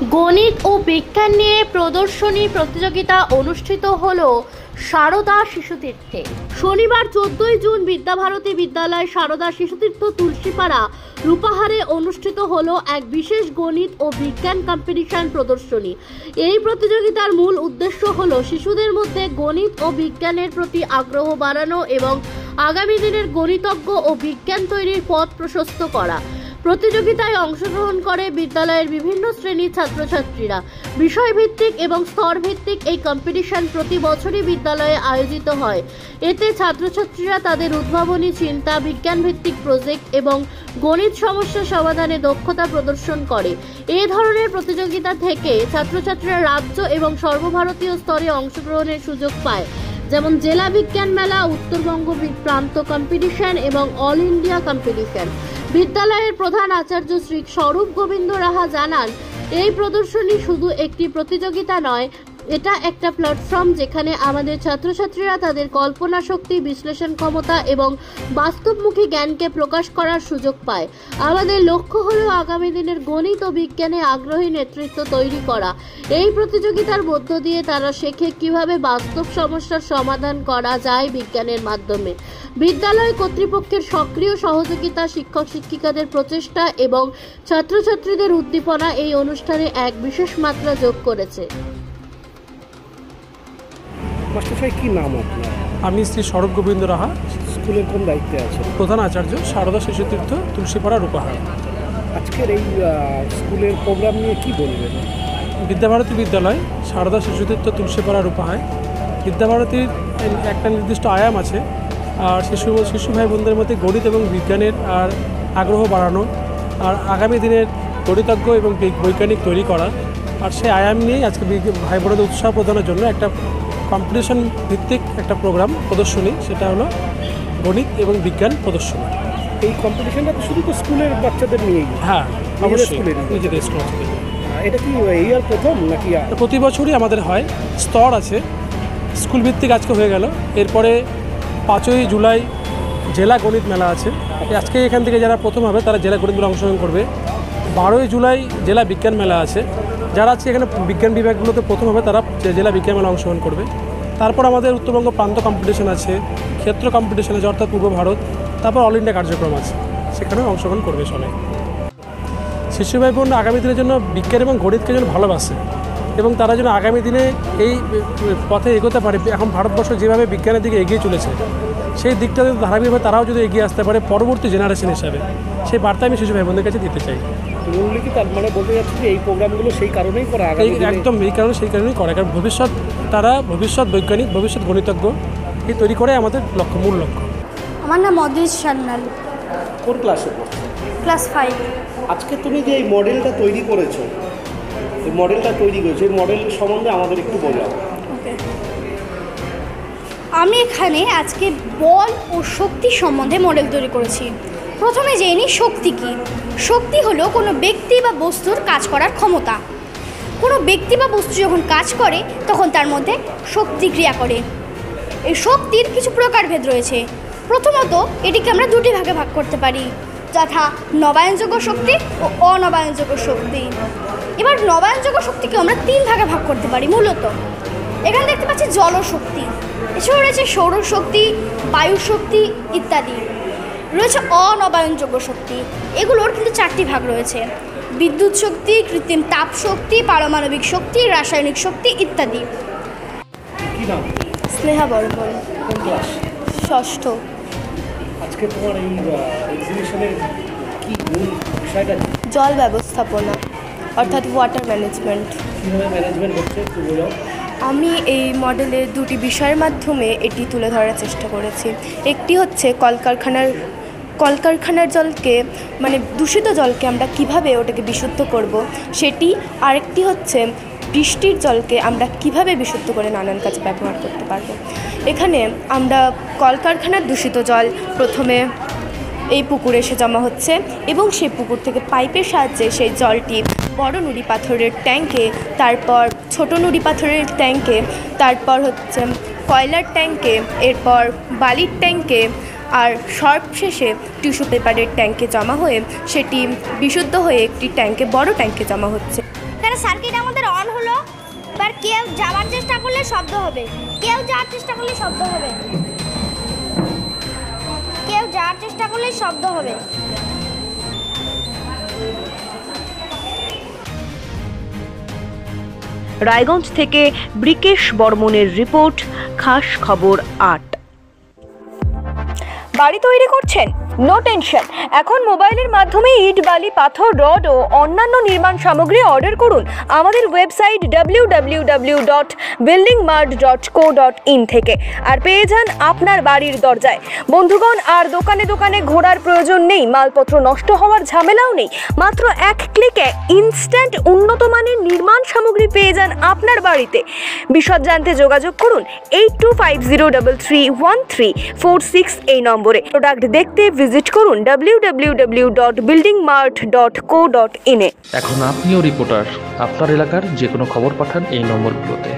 গণিত ও বিজ্ঞান নিয়ে প্রদর্শনী প্রতিযোগিতা অনুষ্ঠিত হলো সারদা শিশুতীর্থে। শনিবার 14 জুন বিদ্যাভারতী বিদ্যালয় সারদা শিশুতীর্থ তুলসীপাড়া রূপাহারে অনুষ্ঠিত হলো এক বিশেষ গণিত ও বিজ্ঞান কম্পিটিশন প্রদর্শনী। এই প্রতিযোগিতার মূল উদ্দেশ্য হলো শিশুদের মধ্যে গণিত ও বিজ্ঞানের প্রতি আগ্রহ বাড়ানো এবং আগামী দিনের গণিতজ্ঞ ও বিজ্ঞান তৈরির পথ প্রশস্ত করা। প্রতিযোগিতায় অংশগ্রহণ করে বিদ্যালয়ের বিভিন্ন শ্রেণীর ছাত্রছাত্রীরা। বিষয়ভিত্তিক এবং স্তরভিত্তিক এই কম্পিটিশন প্রতি বছরই বিদ্যালয়ে আয়োজিত হয়। এতে ছাত্রছাত্রীরা তাদের উদ্ভাবনী চিন্তা, বিজ্ঞানভিত্তিক প্রজেক্ট এবং গণিত সমস্যা সমাধানে দক্ষতা প্রদর্শন করে। এই ধরনের প্রতিযোগিতা থেকে ছাত্রছাত্রীরা রাজ্য এবং সর্বভারতীয় স্তরে অংশগ্রহণের সুযোগ পায়, যেমন জেলা বিজ্ঞান মেলা, উত্তরবঙ্গ প্রান্ত কম্পিটিশন এবং অল ইন্ডিয়া কম্পিটিশন। বিদ্যালয়ের প্রধান আচার্য শ্রী স্বরূপ গোবিন্দ রাহা জানান, এই প্রদর্শনী শুধু একটি প্রতিযোগিতা নয়, এটা একটা প্ল্যাটফর্ম যেখানে আমাদের ছাত্রছাত্রীরা তাদের কল্পনা শক্তি, বিশ্লেষণ ক্ষমতা এবং বাস্তবমুখী জ্ঞানকে প্রকাশ করার সুযোগ পায়। আমাদের লক্ষ্য হলো আগামী দিনের গণিত ও বিজ্ঞানে আগ্রহী নেতৃত্ব তৈরি করা। এই প্রতিযোগিতার মধ্য দিয়ে তারা শেখে কিভাবে বাস্তব সমস্যার সমাধান করা যায় বিজ্ঞানের মাধ্যমে। বিদ্যালয় কর্তৃপক্ষের সক্রিয় সহযোগিতা, শিক্ষক শিক্ষিকাদের প্রচেষ্টা এবং ছাত্রছাত্রীদের উদ্দীপনা এই অনুষ্ঠানে এক বিশেষ মাত্রা যোগ করেছে। কি নাম আপনার? আমি শ্রী স্বরূপ গোবিন্দ রাহা। স্কুলের কোন দায়িত্বে আছে? প্রধান আচার্য, সারদা শিশুতীর্থ, তুলসীপাড়া, রূপাহার। আজকের এই স্কুলের প্রোগ্রাম নিয়ে কি বলবেন? বিদ্যাভারতী বিদ্যালয় সারদা শিশুতীর্থ, তুলসীপাড়া, রূপাহার। বিদ্যাভারতীর একটা নির্দিষ্ট আয়াম আছে, আর শিশু ভাই বোনদের মধ্যে গণিত এবং বিজ্ঞানের আর আগ্রহ বাড়ানো, আর আগামী দিনের গণিতজ্ঞ এবং বৈজ্ঞানিক তৈরি করা। আর সেই আয়াম নিয়েই আজকে ভাই বোনদের উৎসাহ প্রদানের জন্য একটা কম্পিটিশন ভিত্তিক একটা প্রোগ্রাম প্রদর্শনী, সেটা হলো গণিত এবং বিজ্ঞান প্রদর্শনী। এই কম্পিটিশনটা তো শুধু তো স্কুলের বাচ্চাদের নিয়েই? হ্যাঁ, অবশ্যই নিজেদের স্কুল। এটা কি এই আর প্রথম নাকি? প্রতি বছরই আমাদের হয়, স্তর আছে। স্কুল ভিত্তিক আজকে হয়ে গেল, এরপরে 5ই জুলাই জেলা গণিত মেলা আছে। আজকে এখান থেকে যারা প্রথম হবে তারা জেলা গণিত মেলা অংশগ্রহণ করবে। 12ই জুলাই জেলা বিজ্ঞান মেলা আছে। যারা আছে এখানে বিজ্ঞান বিভাগগুলোতে প্রথম হবে তারা জেলা বিজ্ঞান মেলা অংশগ্রহণ করবে। তারপর আমাদের উত্তরবঙ্গ প্রান্ত কম্পিটিশন আছে, ক্ষেত্র কম্পিটিশন আছে অর্থাৎ পূর্ব ভারত, তারপর অল ইন্ডিয়া কার্যক্রম আছে, সেখানেও অংশগ্রহণ করবে সবাই। শিশু ভাই বোন আগামী দিনের জন্য বিজ্ঞান এবং গণিতকে যেন ভালোবাসে এবং তারা যেন আগামী দিনে এই পথে এগোতে পারে। এখন ভারতবর্ষ যেভাবে বিজ্ঞানের দিকে এগিয়ে চলেছে, সেই দিকটা যদি ধারাবাহিকভাবে তারাও যদি এগিয়ে আসতে পারে পরবর্তী জেনারেশন হিসাবে, সেই বার্তা আমি শিশু ভাই বোনদের কাছে দিতে চাই। কি তার মানে বলতে যাচ্ছি যে এই প্রোগ্রামগুলো সেই কারণেই করা? একদম সেই কারণেই করা, কারণ ভবিষ্যৎ বৈজ্ঞানিক, ভবিষ্যৎ গণিতজ্ঞ এই তৈরি করে আমাদের মূল লক্ষ্য। আমার নাম অদ্রিজ সান্যাল। কোন ক্লাসে পড়ছো? ক্লাস 5। আজকে তুমি যে এই মডেলটা তৈরি করেছো, এই মডেল সম্বন্ধে আমাদের একটু বলো। আমি এখানে আজকে বল ও শক্তি সম্বন্ধে মডেল তৈরি করেছি। প্রথমে জেনে নিই শক্তি কী। শক্তি হলো কোনো ব্যক্তি বা বস্তুর কাজ করার ক্ষমতা। কোনো ব্যক্তি বা বস্তু যখন কাজ করে তখন তার মধ্যে শক্তি ক্রিয়া করে। এই শক্তির কিছু প্রকারভেদ রয়েছে। প্রথমত এটিকে আমরা দুটি ভাগে ভাগ করতে পারি, যথা নবায়নযোগ্য শক্তি ও অনবায়নযোগ্য শক্তি। এবার নবায়নযোগ্য শক্তিকে আমরা 3 ভাগে ভাগ করতে পারি মূলত। এখানে দেখতে পাচ্ছি জলশক্তি, এছাড়াও রয়েছে সৌরশক্তি, বায়ু শক্তি ইত্যাদি। রয়েছে অনবায়নযোগ্য শক্তি, এগুলোর কিন্তু 4টি ভাগ রয়েছে: বিদ্যুৎ শক্তি, কৃত্রিম তাপ শক্তি, পারমাণবিক শক্তি, রাসায়নিক শক্তি ইত্যাদি। স্নেহা বর্মন। কোন ক্লাস? ষষ্ঠ। আজকে তোমার এই এক্সিবিশনের কি মূল বিষয়টা? জল ব্যবস্থাপনা অর্থাৎ ওয়াটার ম্যানেজমেন্ট। কীভাবে ম্যানেজমেন্ট হচ্ছে একটু বলো। আমি এই মডেলে 2টি বিষয়ের মাধ্যমে এটি তুলে ধরার চেষ্টা করেছি। একটি হচ্ছে কলকারখানার জলকে, মানে দূষিত জলকে আমরা কিভাবে ওটাকে বিশুদ্ধ করব সেটি। আরেকটি হচ্ছে বৃষ্টির জলকে আমরা কিভাবে বিশুদ্ধ করে নানান কাজে ব্যবহার করতে পারব। এখানে আমরা কলকারখানার দূষিত জল প্রথমে এই পুকুরে এসে জমা হচ্ছে এবং সেই পুকুর থেকে পাইপের সাহায্যে সেই জলটি বড় নুড়ি পাথরের ট্যাঙ্কে, তারপর ছোট নুড়ি পাথরের ট্যাঙ্কে, তারপর হচ্ছে কয়লার ট্যাঙ্কে, এরপর বালির ট্যাঙ্কে, আর সর্বশেষে টিস্যু পেপারের ট্যাঙ্কে জমা হয়ে সেটি বিশুদ্ধ হয়ে একটি বড় ট্যাঙ্কে জমা হচ্ছে। এখানে সার্কিট আমাদের অন হলো। এবার কেউ যাওয়ার চেষ্টা করলে শব্দ হবে, কেউ যাওয়ার চেষ্টা করলে শব্দ হবে, কেউ যাওয়ার চেষ্টা করলে শব্দ হবে। রায়গঞ্জ থেকে ব্রিকেশ বর্মনের রিপোর্ট, খাস খবর 8। বাড়ি তৈরি করছেন? নো টেনশন, এখন মোবাইলের মাধ্যমে ইট, বালি, পাথর, রড ও অন্যান্য নির্মাণ সামগ্রী অর্ডার করুন আমাদের ওয়েবসাইট www.buildingmart.co.in থেকে, আর পেয়ে যান আপনার বাড়ির দরজায়। বন্ধুগণ, আর দোকানে দোকানে ঘোরার প্রয়োজন নেই, মালপত্র নষ্ট হওয়ার ঝামেলাও নেই। মাত্র এক ক্লিকে ইনস্ট্যান্ট উন্নত মানের নির্মাণ সামগ্রী পেয়ে যান আপনার বাড়িতে। বিশদ জানতে যোগাযোগ করুন 8250331346 এই নম্বরে। প্রোডাক্ট দেখতে ভিজিট করুন www.buildingmart.co.in এ। এখন আপনিও রিপোর্টার, আপনার এলাকার যে কোনো খবর পাঠান এই নম্বরগুলোতে।